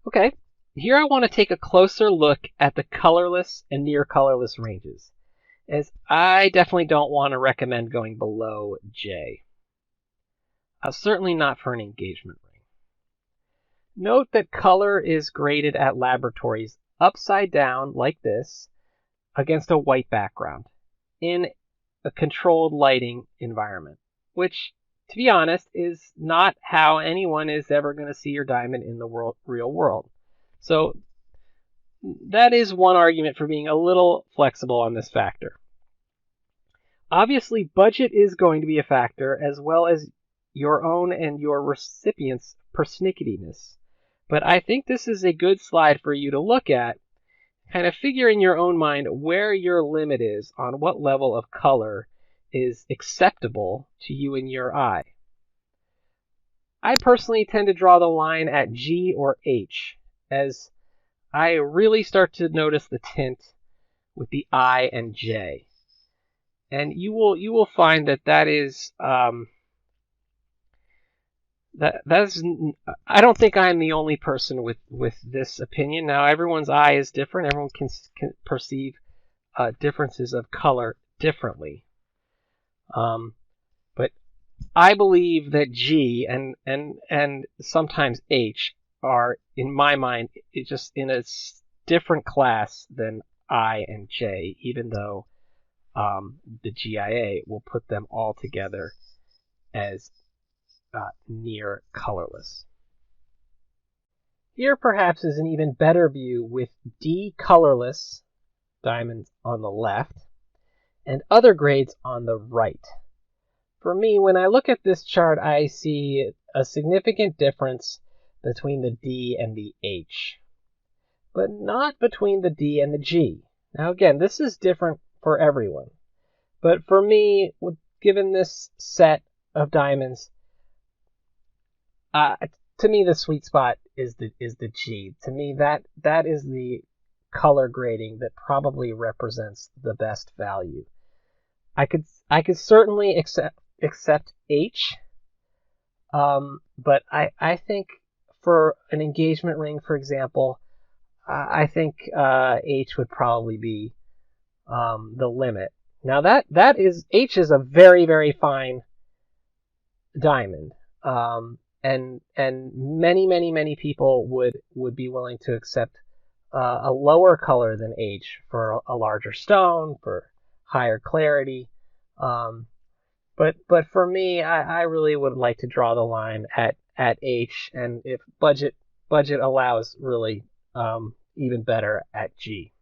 Okay, here I want to take a closer look at the colorless and near colorless ranges, as I definitely don't want to recommend going below J. Certainly not for an engagement ring. Note that color is graded at laboratories upside down like this against a white background in a controlled lighting environment, which, to be honest, is not how anyone is ever going to see your diamond in the real world. So that is one argument for being a little flexible on this factor. Obviously, budget is going to be a factor, as well as your own and your recipient's persnicketiness. But I think this is a good slide for you to look at, kind of figure in your own mind where your limit is on what level of color is acceptable to you in your eye. I personally tend to draw the line at G or H, as I really start to notice the tint with the I and J. And you will find that is that's I don't think I'm the only person with this opinion. Now everyone's eye is different. Everyone can perceive differences of color differently. But I believe that G and sometimes H are, in my mind, just in a different class than I and J, even though the GIA will put them all together as near colorless. Here perhaps is an even better view with D colorless diamonds on the left and other grades on the right. For me, when I look at this chart, I see a significant difference between the D and the H, but not between the D and the G. Now again, this is different for everyone, but for me, given this set of diamonds, to me the sweet spot is the G. To me, that is the color grading that probably represents the best value. I could certainly accept H, but I think for an engagement ring, for example, I think H would probably be the limit. Now that is H is a very, very fine diamond, and many people would be willing to accept a lower color than H for a larger stone, for higher clarity. But for me, I really would like to draw the line at H, and if budget allows, really even better at G.